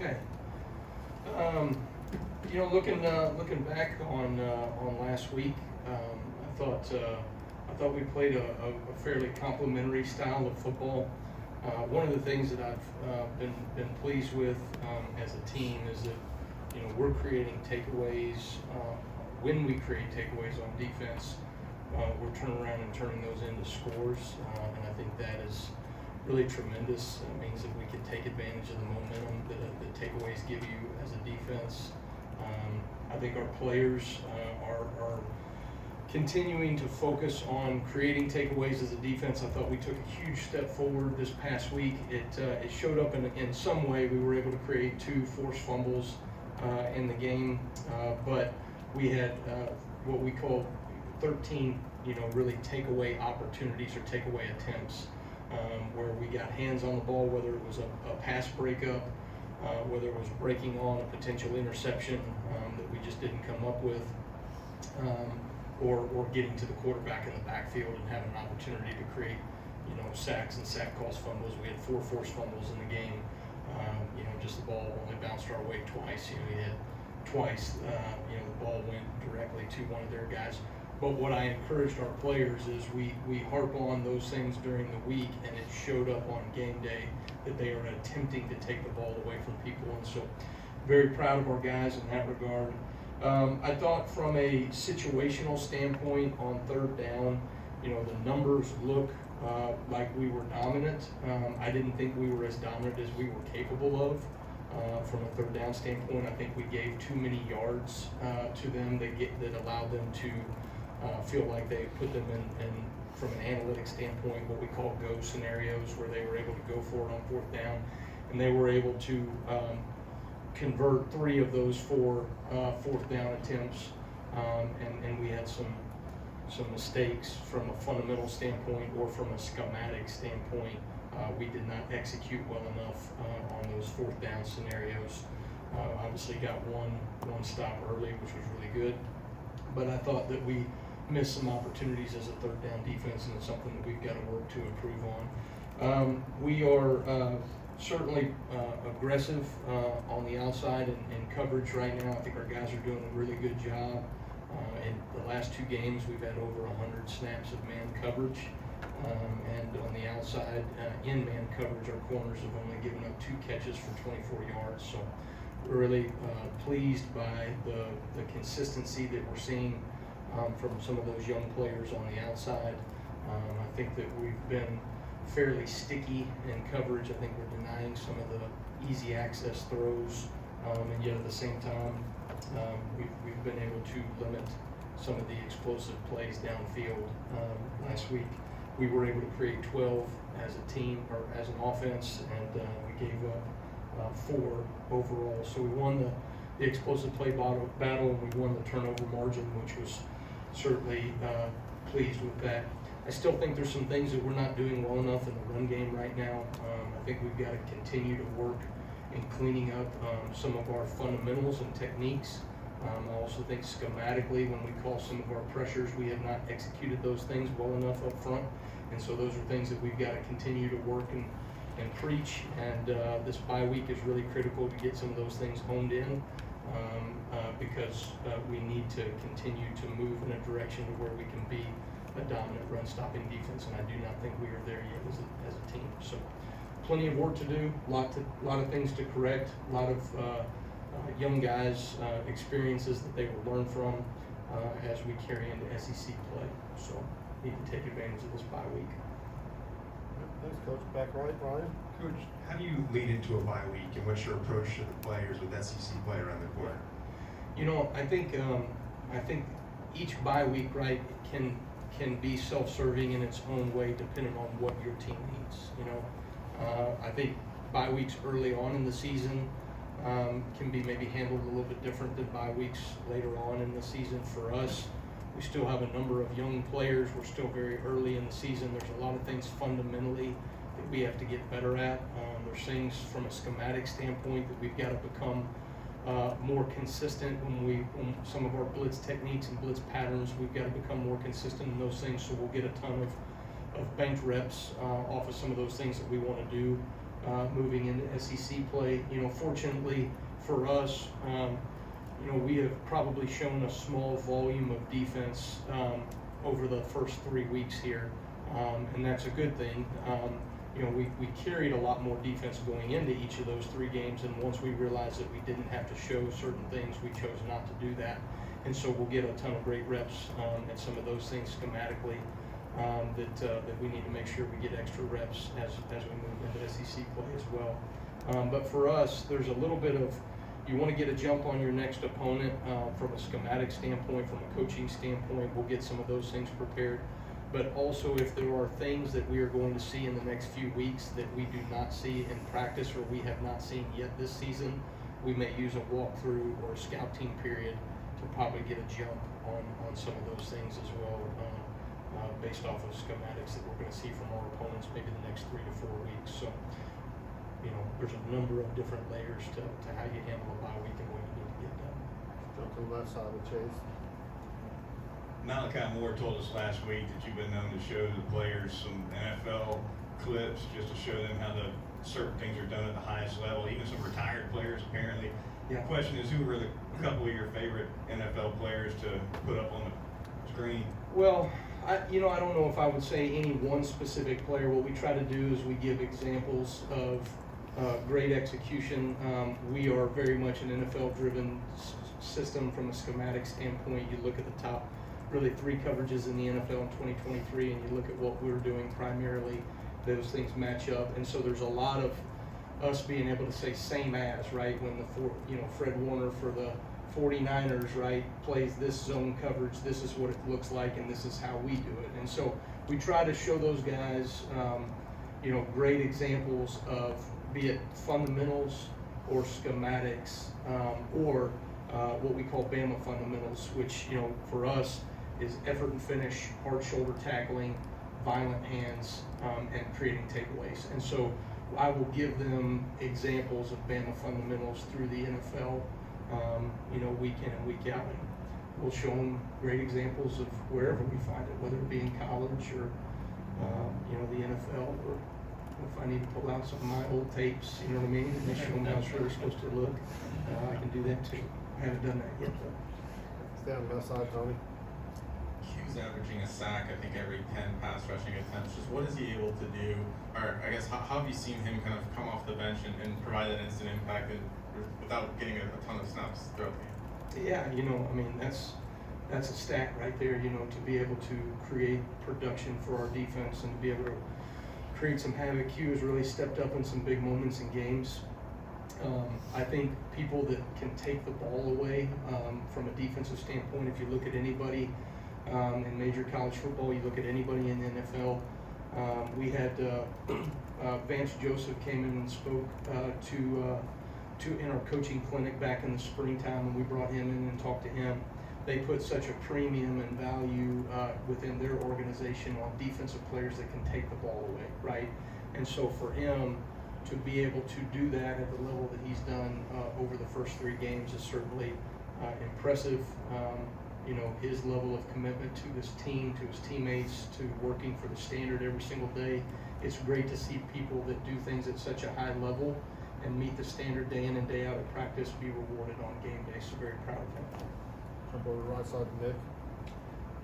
Okay. Um, looking back on last week, I thought we played a fairly complementary style of football. One of the things that I've been pleased with as a team is that we're creating takeaways. When we create takeaways on defense, we're turning around and turning those into scores, and I think that is really tremendous. It means that we can take advantage of the momentum that takeaways give you as a defense. I think our players are continuing to focus on creating takeaways as a defense. I thought we took a huge step forward this past week. It showed up in some way. We were able to create 2 forced fumbles in the game, but we had what we call 13, really takeaway opportunities or takeaway attempts, where we got hands on the ball, whether it was a pass breakup, whether it was breaking on a potential interception that we just didn't come up with, or getting to the quarterback in the backfield and having an opportunity to create, sacks and sack cost fumbles. We had 4 forced fumbles in the game. Just the ball only bounced our way twice. We had twice, the ball went directly to one of their guys. But what I encouraged our players is we harp on those things during the week, and it showed up on game day that they are attempting to take the ball away from people. And so very proud of our guys in that regard. I thought from a situational standpoint on third down, the numbers look like we were dominant. I didn't think we were as dominant as we were capable of. From a third down standpoint, I think we gave too many yards to them that allowed them to feel like they put them in from an analytic standpoint, what we call go scenarios, where they were able to go for it on fourth down, and they were able to convert 3 of those 4 fourth down attempts, and we had some mistakes from a fundamental standpoint or from a schematic standpoint. We did not execute well enough on those fourth down scenarios. Obviously got one stop early, which was really good, but I thought that we missed some opportunities as a third down defense, and it's something that we've got to work to improve on. We are certainly aggressive on the outside in coverage right now. I think our guys are doing a really good job. In the last 2 games, we've had over 100 snaps of man coverage. And on the outside, in man coverage, our corners have only given up 2 catches for 24 yards. So we're really pleased by the consistency that we're seeing from some of those young players on the outside. I think that we've been fairly sticky in coverage. I think we're denying some of the easy access throws, and yet at the same time, we've been able to limit some of the explosive plays downfield. Last week, we were able to create 12 as a team or as an offense, and we gave up 4 overall. So we won the explosive play battle, and we won the turnover margin, which was certainly pleased with that. I still think there's some things that we're not doing well enough in the run game right now. I think we've got to continue to work in cleaning up some of our fundamentals and techniques. I also think schematically, when we call some of our pressures, we have not executed those things well enough up front. And so those are things that we've got to continue to work and preach. And this bye week is really critical to get some of those things honed in, because we need to continue to move in a direction to where we can be a dominant run-stopping defense. And I do not think we are there yet as a team. So plenty of work to do, a lot of things to correct, a lot of young guys' experiences that they will learn from as we carry into SEC play. So need to take advantage of this bye week. Thanks, Coach. Back right, Ryan. Coach, how do you lead into a bye week, and what's your approach to the players with SEC play around the corner? I think each bye week, right, can be self-serving in its own way depending on what your team needs. I think bye weeks early on in the season can be maybe handled a little bit different than bye weeks later on in the season. For us, we still have a number of young players. We're still very early in the season. There's a lot of things fundamentally that we have to get better at. There's things from a schematic standpoint that we've got to become more consistent when some of our blitz techniques and blitz patterns, we've got to become more consistent in those things, so we'll get a ton of banked reps off of some of those things that we want to do. moving into SEC play. You know, fortunately for us, you know, we have probably shown a small volume of defense over the first 3 weeks here, and that's a good thing. You know, we carried a lot more defense going into each of those 3 games, and once we realized that we didn't have to show certain things, we chose not to do that. And so we'll get a ton of great reps at some of those things schematically that we need to make sure we get extra reps as we move into SEC play as well. But for us, there's a little bit of, you want to get a jump on your next opponent from a schematic standpoint, from a coaching standpoint. We'll get some of those things prepared. But also, if there are things that we are going to see in the next few weeks that we do not see in practice or we have not seen yet this season, we may use a walkthrough or a scout team period to probably get a jump on some of those things as well, based off of schematics that we're going to see from our opponents maybe the next 3 to 4 weeks. So, you know, there's a number of different layers to how you handle a bye week and what you need to get done. Jump to the left side of Chase. Malachi Moore told us last week that you've been known to show the players some NFL clips just to show them how the certain things are done at the highest level, even some retired players apparently. Yeah. The question is, who were the couple of your favorite NFL players to put up on the screen? Well, I don't know if I would say any one specific player. What we try to do is we give examples of great execution. We are very much an NFL-driven system from a schematic standpoint. You look at the top, really 3 coverages in the NFL in 2023, and you look at what we're doing primarily, those things match up. And so there's a lot of us being able to say same as, right, when Fred Warner for the 49ers, right, plays this zone coverage, this is what it looks like, and this is how we do it. And so we try to show those guys, great examples of, be it fundamentals or schematics, or what we call Bama fundamentals, which, for us is effort and finish, hard shoulder tackling, violent hands, and creating takeaways. And so I will give them examples of Bama fundamentals through the NFL, week in and week out. And we'll show them great examples of wherever we find it, whether it be in college or, the NFL, or if I need to pull out some of my old tapes, you know what I mean, and show them how it's really supposed to look. I can do that too. I haven't done that yet though. Stay on the left side, Tony. Q's averaging a sack, I think, every 10 pass rushing attempts. Just what is he able to do? Or I guess, how have you seen him kind of come off the bench and provide that instant impact without getting a ton of snaps throughout the game? Yeah, that's a stat right there, to be able to create production for our defense and to be able to create some havoc. Q has really stepped up in some big moments in games. I think people that can take the ball away from a defensive standpoint, if you look at anybody in major college football, you look at anybody in the NFL, we had Vance Joseph came in and spoke to in our coaching clinic back in the springtime, and we brought him in and talked to him. They put such a premium and value within their organization on defensive players that can take the ball away, right? And so for him to be able to do that at the level that he's done over the first 3 games is certainly impressive. His level of commitment to his team, to his teammates, to working for the standard every single day. It's great to see people that do things at such a high level and meet the standard day in and day out of practice be rewarded on game day. So very proud of him. Jump over the right side to Nick.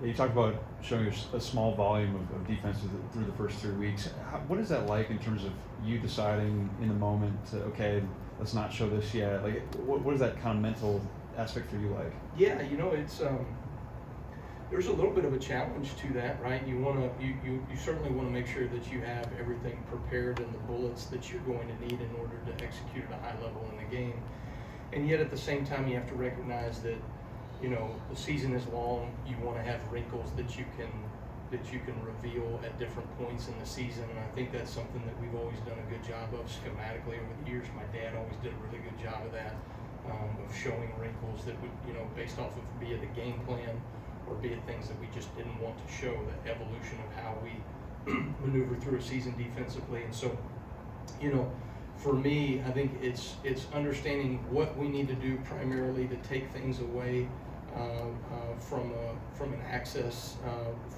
Yeah, you talked about showing a small volume of defense through the first 3 weeks. What is that like in terms of you deciding in the moment to, okay, let's not show this yet? Like, what is that kind of mental aspect for you like? Yeah, it's there's a little bit of a challenge to that, right? You certainly want to make sure that you have everything prepared and the bullets that you're going to need in order to execute at a high level in the game. And yet at the same time, you have to recognize that, the season is long. You want to have wrinkles that you can reveal at different points in the season. And I think that's something that we've always done a good job of schematically over the years. My dad always did a really good job of that, of showing wrinkles that would, based off of be it a game plan or be it things that we just didn't want to show, the evolution of how we maneuver through a season defensively. And so, for me, I think it's understanding what we need to do primarily to take things away from an access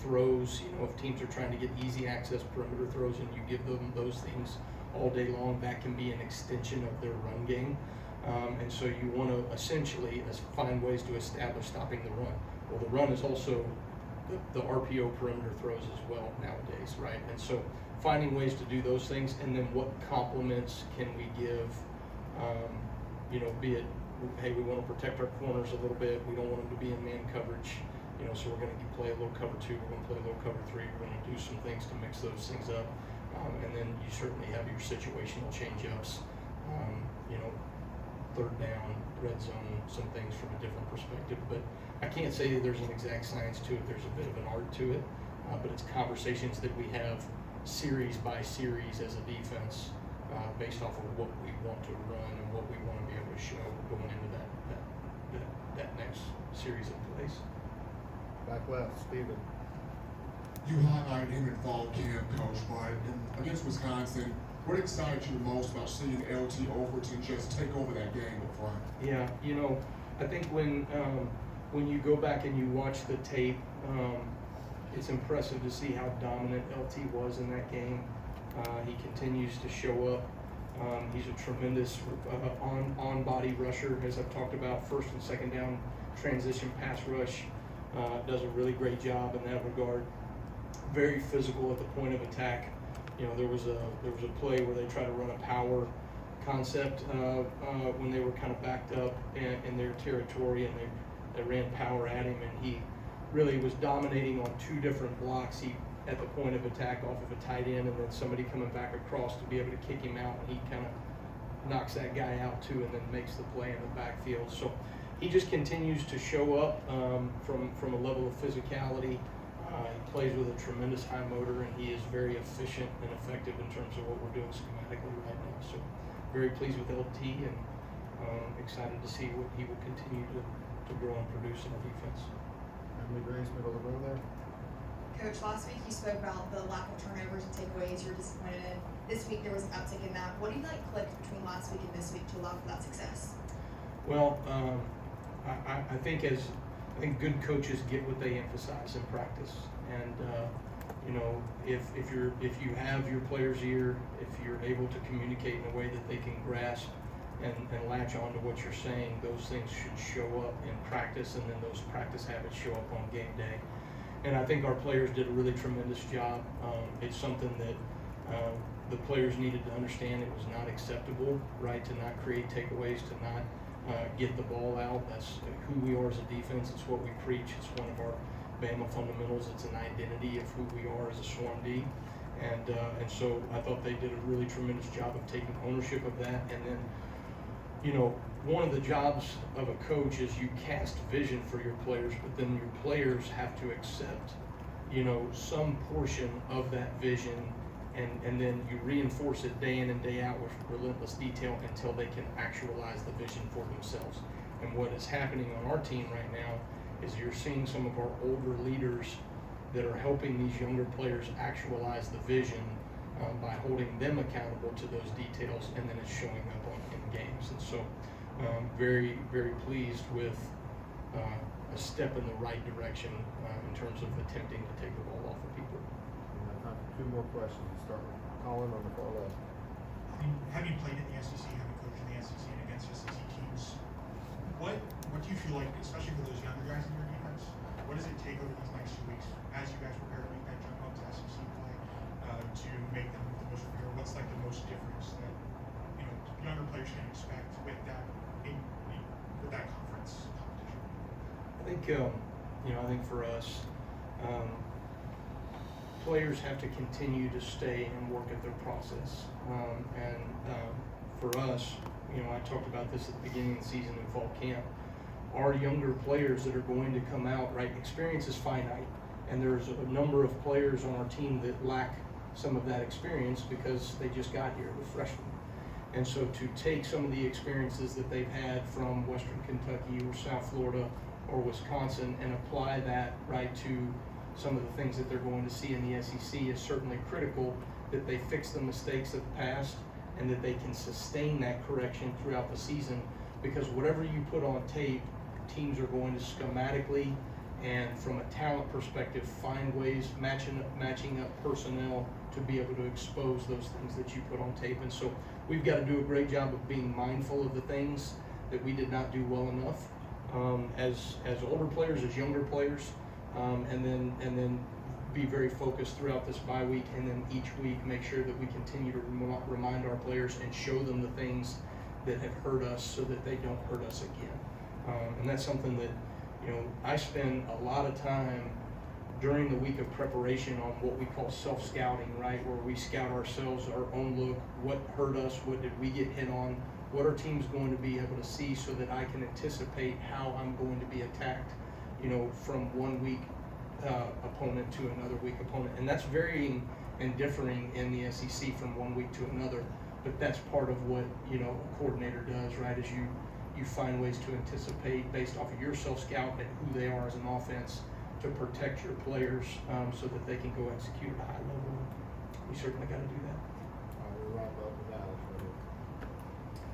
throws. If teams are trying to get easy access perimeter throws and you give them those things all day long, that can be an extension of their run game. And so you want to essentially find ways to establish stopping the run. Well, the run is also the RPO perimeter throws as well nowadays, right? And so finding ways to do those things, and then what complements can we give, be it, hey, we want to protect our corners a little bit, we don't want them to be in man coverage, so we're going to play a little cover 2, we're going to play a little cover 3, we're going to do some things to mix those things up. And then you certainly have your situational change-ups, third down, red zone, some things from a different perspective. But I can't say that there's an exact science to it. There's a bit of an art to it, but it's conversations that we have series by series as a defense based off of what we want to run and what we want to be able to show going into that next series of plays. Back left, Steven. You highlighted him in fall camp, Coach, but against Wisconsin, what excited you most about seeing LT Overton just take over that game up front? Yeah, I think when you go back and you watch the tape, it's impressive to see how dominant LT was in that game. He continues to show up. He's a tremendous on-body rusher, as I've talked about, first and second down transition pass rush. Does a really great job in that regard. Very physical at the point of attack. There was a play where they tried to run a power concept when they were kind of backed up in their territory, and they ran power at him, and he really was dominating on 2 different blocks. He at the point of attack off of a tight end, and then somebody coming back across to be able to kick him out, and he kind of knocks that guy out too, and then makes the play in the backfield. So he just continues to show up from a level of physicality. He plays with a tremendous high motor, and he is very efficient and effective in terms of what we're doing schematically right now. So very pleased with LT, and excited to see what he will continue to grow and produce in our defense. Emily Grace, middle of the row there. Coach, last week you spoke about the lack of turnovers and takeaways you're disappointed in. This week there was an uptick in that. What do you think clicked between last week and this week to allow for that success? Well, I think good coaches get what they emphasize in practice, and if you have your player's ear, if you're able to communicate in a way that they can grasp and latch on to what you're saying, those things should show up in practice, and then those practice habits show up on game day. And I think our players did a really tremendous job. It's something that the players needed to understand. It was not acceptable, right, to not create takeaways, to not get the ball out. That's who we are as a defense. It's what we preach. It's one of our Bama fundamentals. It's an identity of who we are as a Swarm D. And so I thought they did a really tremendous job of taking ownership of that. And then, one of the jobs of a coach is you cast vision for your players, but then your players have to accept, some portion of that vision, and then you reinforce it day in and day out with relentless detail until they can actualize the vision for themselves. And what is happening on our team right now is you're seeing some of our older leaders that are helping these younger players actualize the vision by holding them accountable to those details, and then it's showing up in games. And so very, very pleased with a step in the right direction in terms of attempting to take the ball off of people. We have time for 2 more questions. Start with Colin on the far left. Having played in the SEC, having coached in the SEC and against SEC teams, what do you feel like, especially for those younger guys in your defense, what does it take over these next 2 weeks as you guys prepare to make that jump up to SEC play to make them the most prepared? What's like the most difference that younger players can expect with that with that conference competition? I think I think for us, players have to continue to stay and work at their process. For us, I talked about this at the beginning of the season in fall camp. Our younger players that are going to come out, right? Experience is finite, and there's a number of players on our team that lack some of that experience because they just got here, the freshmen. And so to take some of the experiences that they've had from Western Kentucky or South Florida or Wisconsin and apply that right to some of the things that they're going to see in the SEC is certainly critical, that they fix the mistakes of the past and that they can sustain that correction throughout the season, because whatever you put on tape, teams are going to schematically and from a talent perspective find ways, matching up personnel to be able to expose those things that you put on tape. And so we've got to do a great job of being mindful of the things that we did not do well enough as older players, as younger players, and then be very focused throughout this bye week, and then each week make sure that we continue to remind our players and show them the things that have hurt us so that they don't hurt us again. And that's something that, I spend a lot of time during the week of preparation on what we call self-scouting, right? Where we scout ourselves, our own look, what hurt us, what did we get hit on, what are teams going to be able to see so that I can anticipate how I'm going to be attacked, from one week opponent to another week opponent. And that's varying and differing in the SEC from one week to another, but that's part of what, a coordinator does, right? Is you find ways to anticipate based off of your self-scout and who they are as an offense to protect your players so that they can go execute at a high level. We certainly got to do that. All right, we'll wrap up with Alex right here.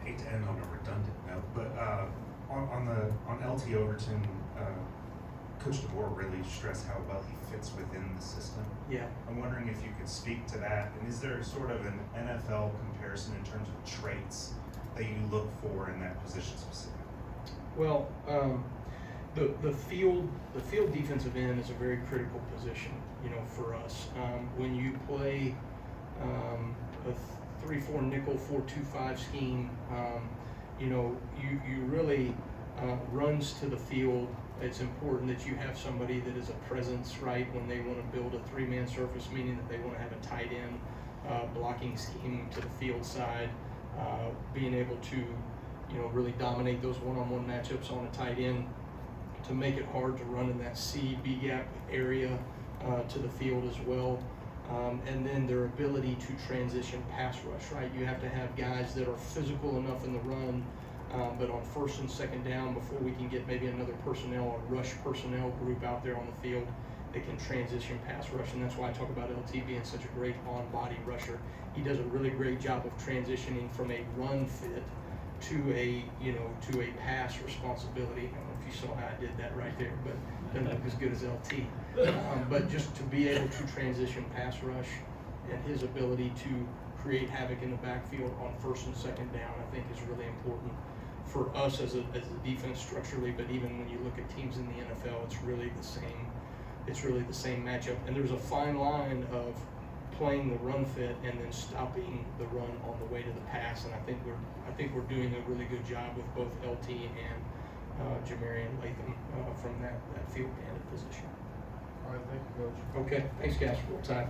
I hate to end on a redundant note, but on LT Overton, Coach DeBoer really stressed how well he fits within the system. Yeah. I'm wondering if you could speak to that, and is there sort of an NFL comparison in terms of traits that you look for in that position specifically? Well, the field defensive end is a very critical position, for us. When you play a 3-4 nickel 4-2-5 scheme, you really runs to the field. It's important that you have somebody that is a presence, right, when they want to build a three-man surface, meaning that they want to have a tight end blocking scheme to the field side, being able to, really dominate those one-on-one matchups on a tight end to make it hard to run in that C, B gap area to the field as well. And then their ability to transition pass rush, right? You have to have guys that are physical enough in the run, but on first and second down, before we can get maybe another personnel or rush personnel group out there on the field that can transition pass rush. And that's why I talk about LT being such a great on-body rusher. He does a really great job of transitioning from a run fit to a pass responsibility. I don't know if you saw how I did that right there, but doesn't look as good as LT. But just to be able to transition pass rush and his ability to create havoc in the backfield on first and second down, I think is really important for us as a defense structurally. But even when you look at teams in the NFL, it's really the same. It's really the same matchup. And there's a fine line of playing the run fit and then stopping the run on the way to the pass. And I think we're doing a really good job with both LT and Jamarian Latham from that field bandit position. All right, thank you, Coach. Okay, thanks guys for your time.